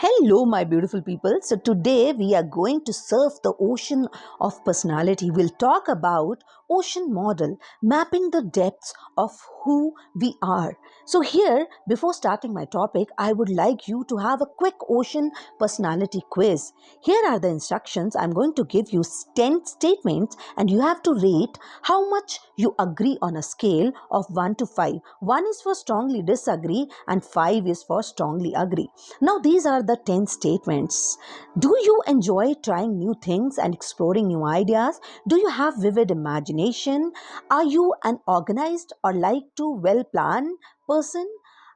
Hello, my beautiful people. So, today we are going to surf the ocean of personality. We'll talk about ocean model, mapping the depths of who we are. So, here, before starting my topic, I would like you to have a quick ocean personality quiz. Here are the instructions. I'm going to give you 10 statements, and you have to rate how much you agree on a scale of 1 to 5. 1 is for strongly disagree, and 5 is for strongly agree. Now, these are the 10 statements. Do you enjoy trying new things and exploring new ideas? Do you have vivid imagination? Are you an organized or like to well planned person?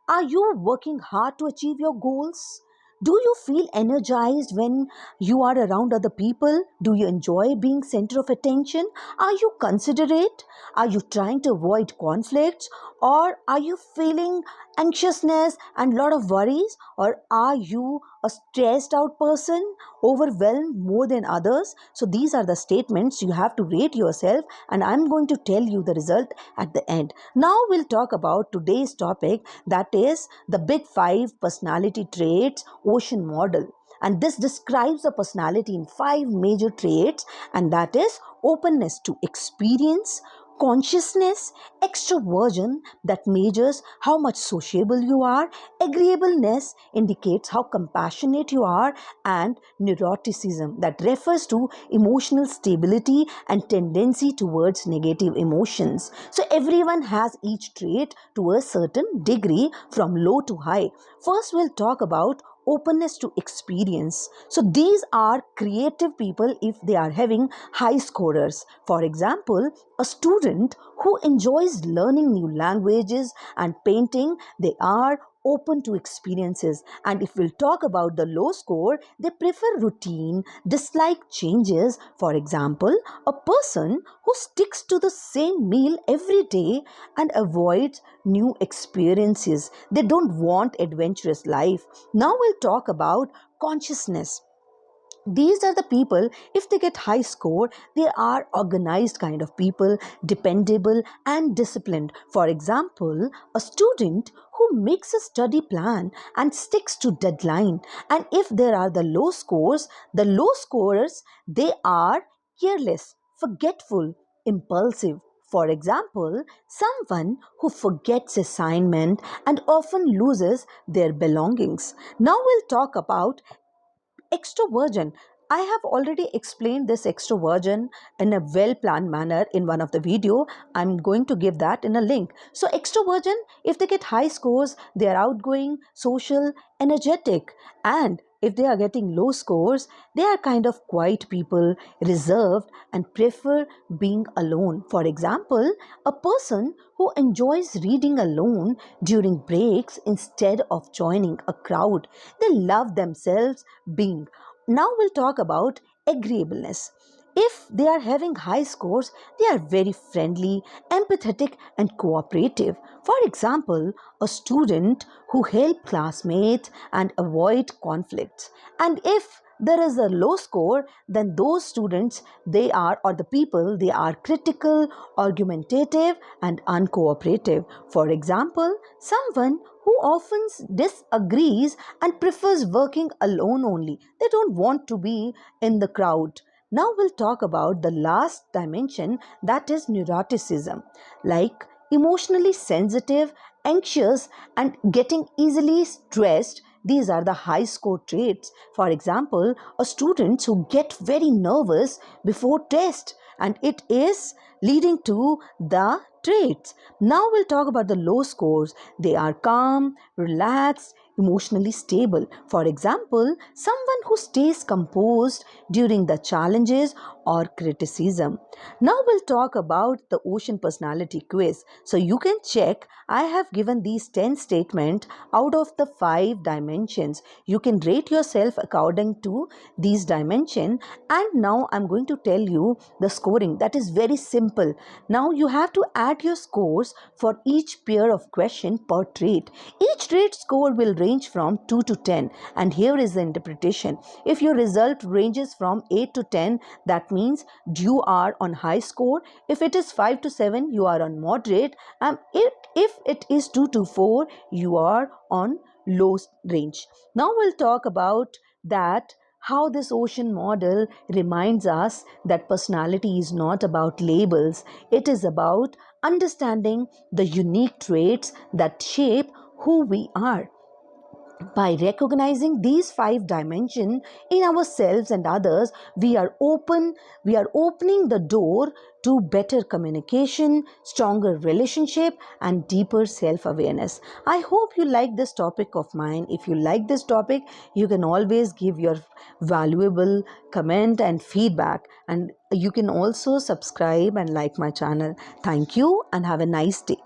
Are you working hard to achieve your goals? Do you feel energized when you are around other people? Do you enjoy being center of attention? Are you considerate? Are you trying to avoid conflicts? Or are you feeling anxiousness and lot of worries? Or are you a stressed out person, overwhelmed more than others? So these are the statements you have to rate yourself, and I'm going to tell you the result at the end. Now we'll talk about today's topic, that is the big 5 personality traits ocean model. And this describes the personality in 5 major traits, and that is openness to experience, consciousness, extraversion that measures how much sociable you are, agreeableness indicates how compassionate you are, and neuroticism that refers to emotional stability and tendency towards negative emotions. So everyone has each trait to a certain degree from low to high. First, we'll talk about openness to experience. So these are creative people if they are having high scorers. For example, a student who enjoys learning new languages and painting, they are open to experiences. And if we'll talk about the low score, they prefer routine, dislike changes. For example, a person who sticks to the same meal every day and avoids new experiences. They don't want adventurous life. Now we'll talk about consciousness. These are the people, if they get high score, they are organized kind of people, dependable and disciplined. For example, a student who makes a study plan and sticks to deadline. And if there are the low scorers, they are careless, forgetful, impulsive. For example, someone who forgets assignment and often loses their belongings. Now we'll talk about extroversion. I have already explained this extroversion in a well planned manner in one of the video. I'm going to give that in a link. So extroversion, if they get high scores, they are outgoing, social, energetic. And if they are getting low scores, they are kind of quiet people, reserved, and prefer being alone. For example, a person who enjoys reading alone during breaks instead of joining a crowd. They love themselves being. Now we'll talk about agreeableness. If they are having high scores, they are very friendly, empathetic, and cooperative. For example, a student who help classmates and avoid conflicts. And if there is a low score, then those students, they are, or the people, they are critical, argumentative, and uncooperative. For example, someone who often disagrees and prefers working alone only. They don't want to be in the crowd. Now we'll talk about the last dimension, that is neuroticism. Like emotionally sensitive, anxious, and getting easily stressed. These are the high score traits. For example, a students who get very nervous before test, and it is leading to the traits. Now we'll talk about the low scores. They are calm, relaxed, emotionally stable. For example, someone who stays composed during the challenges or criticism. Now we'll talk about the ocean personality quiz. So you can check, I have given these 10 statements out of the 5 dimensions. You can rate yourself according to these dimensions, and now I'm going to tell you the scoring. That is very simple. Now you have to add your scores for each pair of question per trait. Each trait score will range from 2 to 10, and here is the interpretation. If your result ranges from 8 to 10, that means you are on high score. If it is 5 to 7, you are on moderate, and if it is 2 to 4, you are on low range. Now we'll talk about that how this ocean model reminds us that personality is not about labels. It is about understanding the unique traits that shape who we are. By recognizing these five dimensions in ourselves and others, we are opening the door to better communication, stronger relationship, and deeper self-awareness. I hope you like this topic of mine. If you like this topic, you can always give your valuable comment and feedback, and you can also subscribe and like my channel. Thank you and have a nice day.